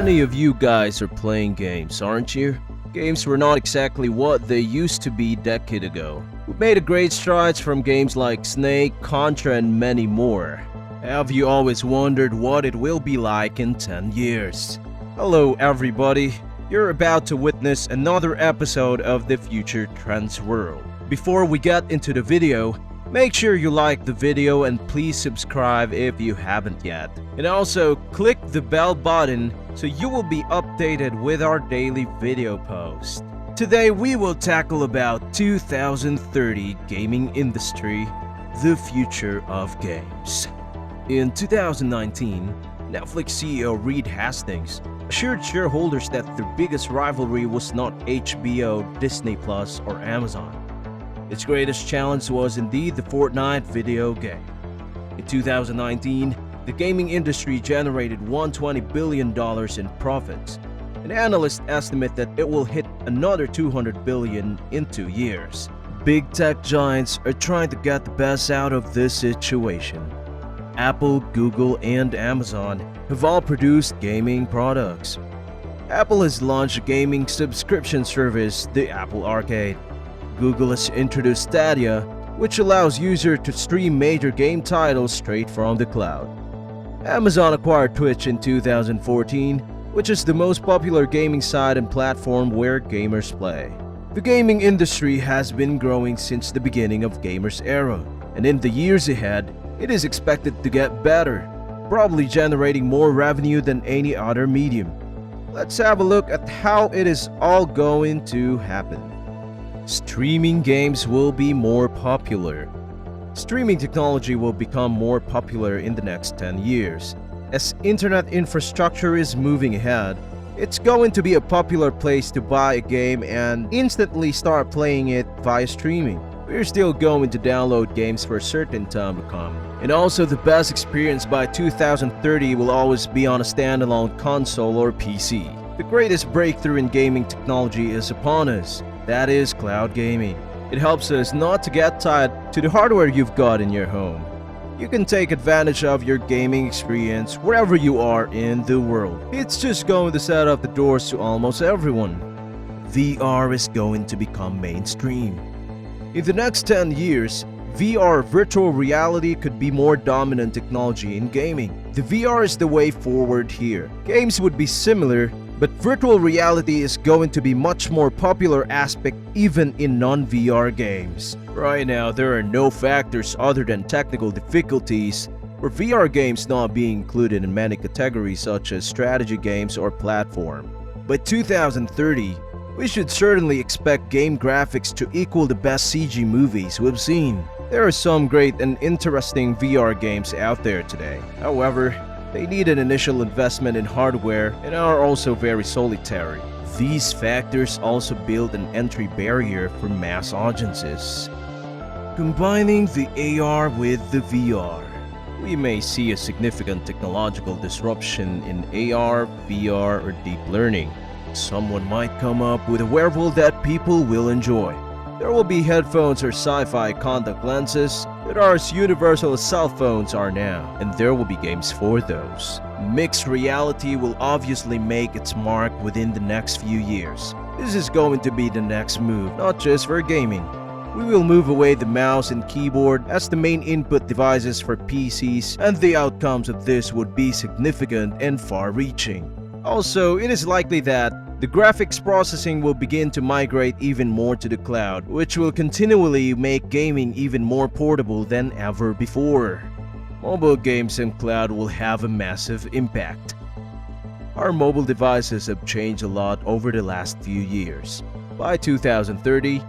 Many of you guys are playing games, aren't you? Games were not exactly what they used to be a decade ago. We've made a great strides from games like Snake, Contra, and many more. Have you always wondered what it will be like in 10 years? Hello everybody, you're about to witness another episode of the Future Trends World. Before we get into the video, make sure you like the video and please subscribe if you haven't yet. And also click the bell button so you will be updated with our daily video posts. Today we will tackle about 2030 gaming industry, the future of games. In 2019, Netflix CEO Reed Hastings assured shareholders that their biggest rivalry was not HBO, Disney Plus, or Amazon. Its greatest challenge was indeed the Fortnite video game. In 2019, the gaming industry generated $120 billion in profits. An analyst estimate that it will hit another $200 billion in 2 years. Big tech giants are trying to get the best out of this situation. Apple, Google, and Amazon have all produced gaming products. Apple has launched a gaming subscription service, the Apple Arcade. Google has introduced Stadia, which allows users to stream major game titles straight from the cloud. Amazon acquired Twitch in 2014, which is the most popular gaming site and platform where gamers play. The gaming industry has been growing since the beginning of gamers' era, and in the years ahead, it is expected to get better, probably generating more revenue than any other medium. Let's have a look at how it is all going to happen. Streaming games will be more popular. Streaming technology will become more popular in the next 10 years. As internet infrastructure is moving ahead, it's going to be a popular place to buy a game and instantly start playing it via streaming. We're still going to download games for a certain time to come. And also the best experience by 2030 will always be on a standalone console or PC. The greatest breakthrough in gaming technology is upon us. That is cloud gaming. It helps us not to get tied to the hardware you've got in your home. You can take advantage of your gaming experience wherever you are in the world. It's just going to set up the doors to almost everyone. VR is going to become mainstream. In the next 10 years, VR virtual reality could be more dominant technology in gaming. The VR is the way forward here. Games would be similar, but virtual reality is going to be much more popular aspect even in non-VR games. Right now, there are no factors other than technical difficulties for VR games not being included in many categories such as strategy games or platform. By 2030, we should certainly expect game graphics to equal the best CG movies we've seen. There are some great and interesting VR games out there today. However, they need an initial investment in hardware and are also very solitary. These factors also build an entry barrier for mass audiences. Combining the AR with the VR, we may see a significant technological disruption in AR, VR, or deep learning. Someone might come up with a wearable that people will enjoy. There will be headphones or sci-fi contact lenses that are as universal as cell phones are now, and there will be games for those. Mixed reality will obviously make its mark within the next few years. This is going to be the next move, not just for gaming. We will move away the mouse and keyboard as the main input devices for PCs, and the outcomes of this would be significant and far-reaching. Also, it is likely that the graphics processing will begin to migrate even more to the cloud, which will continually make gaming even more portable than ever before. Mobile games and cloud will have a massive impact. Our mobile devices have changed a lot over the last few years. By 2030,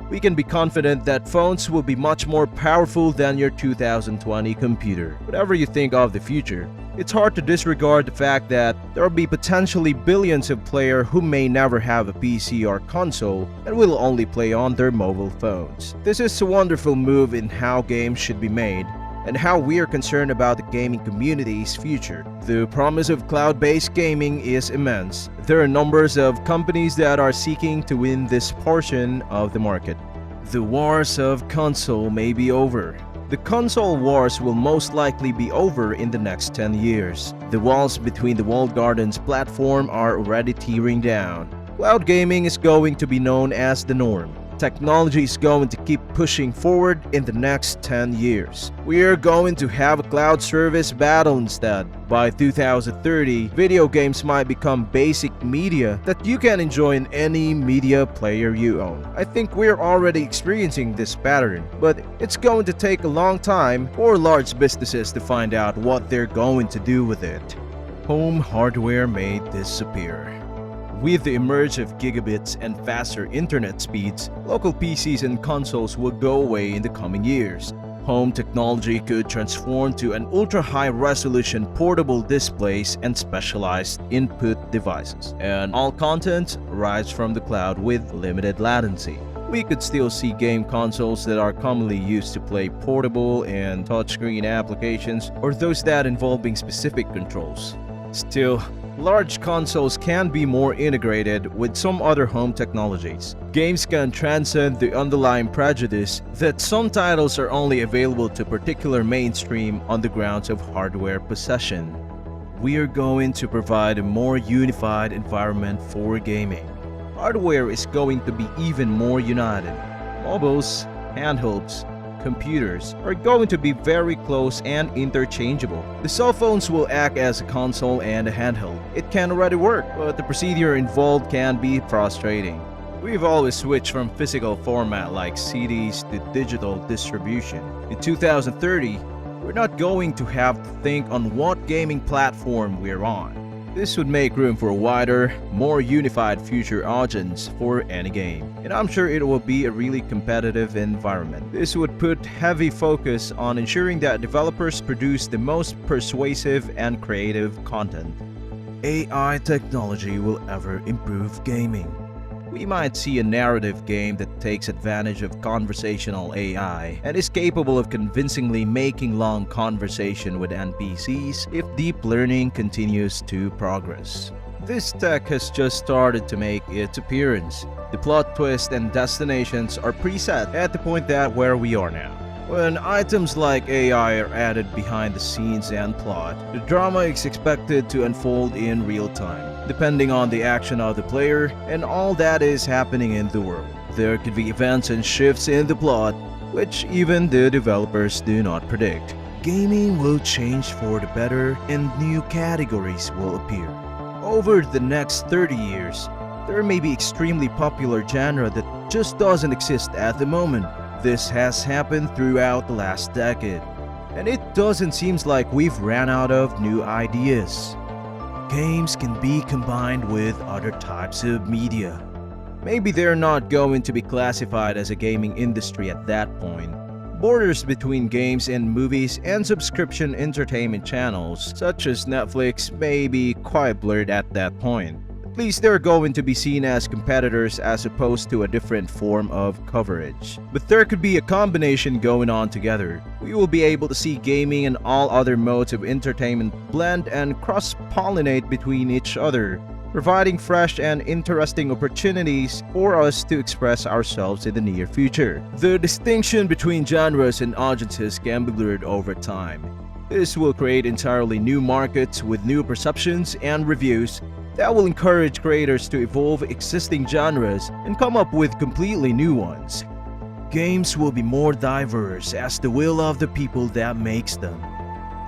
we can be confident that phones will be much more powerful than your 2020 computer. Whatever you think of the future, it's hard to disregard the fact that there will be potentially billions of players who may never have a PC or console and will only play on their mobile phones. This is a wonderful move in how games should be made and how we are concerned about the gaming community's future. The promise of cloud-based gaming is immense. There are numbers of companies that are seeking to win this portion of the market. The wars of console may be over. The console wars will most likely be over in the next 10 years. The walls between the walled gardens platform are already tearing down. Cloud gaming is going to be known as the norm. Technology is going to keep pushing forward in the next 10 years. We are going to have a cloud service battle instead. By 2030, video games might become basic media that you can enjoy in any media player you own. I think we're already experiencing this pattern, but it's going to take a long time for large businesses to find out what they're going to do with it. Home hardware may disappear. With the emergence of gigabits and faster internet speeds, local PCs and consoles will go away in the coming years. Home technology could transform to an ultra-high-resolution portable displays and specialized input devices, and all content arrives from the cloud with limited latency. We could still see game consoles that are commonly used to play portable and touchscreen applications, or those that involving specific controls. Still, large consoles can be more integrated with some other home technologies. Games can transcend the underlying prejudice that some titles are only available to particular mainstream on the grounds of hardware possession. We are going to provide a more unified environment for gaming. Hardware is going to be even more united. Mobiles, handhelds, computers are going to be very close and interchangeable. The cell phones will act as a console and a handheld. It can already work, but the procedure involved can be frustrating. We've always switched from physical format like CDs to digital distribution. In 2030, we're not going to have to think on what gaming platform we're on. This would make room for a wider, more unified future audience for any game, and I'm sure it will be a really competitive environment. This would put heavy focus on ensuring that developers produce the most persuasive and creative content. AI technology will ever improve gaming. We might see a narrative game that takes advantage of conversational AI and is capable of convincingly making long conversation with NPCs if deep learning continues to progress. This tech has just started to make its appearance. The plot twist and destinations are preset at the point that where we are now. When items like AI are added behind the scenes and plot, the drama is expected to unfold in real time, depending on the action of the player and all that is happening in the world. There could be events and shifts in the plot, which even the developers do not predict. Gaming will change for the better and new categories will appear. Over the next 30 years, there may be extremely popular genre that just doesn't exist at the moment. This has happened throughout the last decade, and it doesn't seem like we've ran out of new ideas. Games can be combined with other types of media. Maybe they're not going to be classified as a gaming industry at that point. Borders between games and movies and subscription entertainment channels, such as Netflix, may be quite blurred at that point. At least they're going to be seen as competitors as opposed to a different form of coverage. But there could be a combination going on together. We will be able to see gaming and all other modes of entertainment blend and cross-pollinate between each other, providing fresh and interesting opportunities for us to express ourselves in the near future. The distinction between genres and audiences can be blurred over time. This will create entirely new markets with new perceptions and reviews that will encourage creators to evolve existing genres and come up with completely new ones. Games will be more diverse as the will of the people that makes them.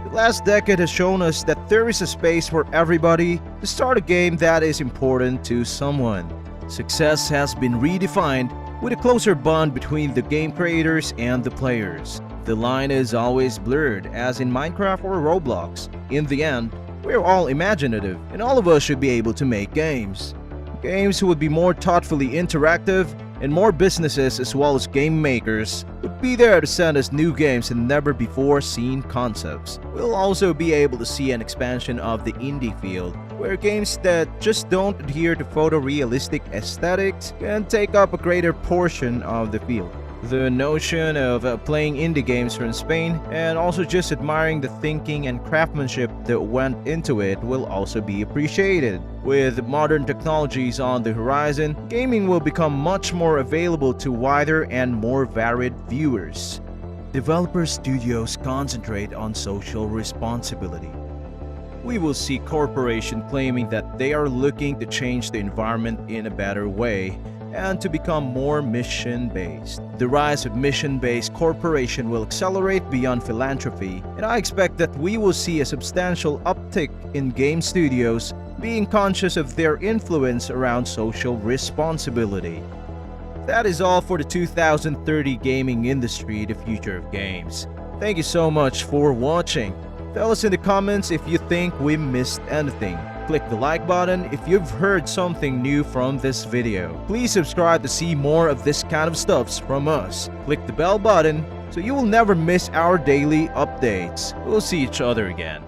The last decade has shown us that there is a space for everybody to start a game that is important to someone. Success has been redefined with a closer bond between the game creators and the players. The line is always blurred, as in Minecraft or Roblox. In the end, we're all imaginative, and all of us should be able to make games. Games would be more thoughtfully interactive, and more businesses as well as game makers would be there to send us new games and never before seen concepts. We'll also be able to see an expansion of the indie field, where games that just don't adhere to photorealistic aesthetics can take up a greater portion of the field. The notion of playing indie games from Spain and also just admiring the thinking and craftsmanship that went into it will also be appreciated. With modern technologies on the horizon, gaming will become much more available to wider and more varied viewers. developer studios concentrate on social responsibility. We will see corporations claiming that they are looking to change the environment in a better way and to become more mission-based. The rise of mission-based corporation will accelerate beyond philanthropy, and I expect that we will see a substantial uptick in game studios being conscious of their influence around social responsibility. That is all for the 2030 gaming industry, the future of games. Thank you so much for watching. Tell us in the comments if you think we missed anything. Click the like button if you've heard something new from this video. Please subscribe to see more of this kind of stuffs from us. Click the bell button so you will never miss our daily updates. We'll see each other again.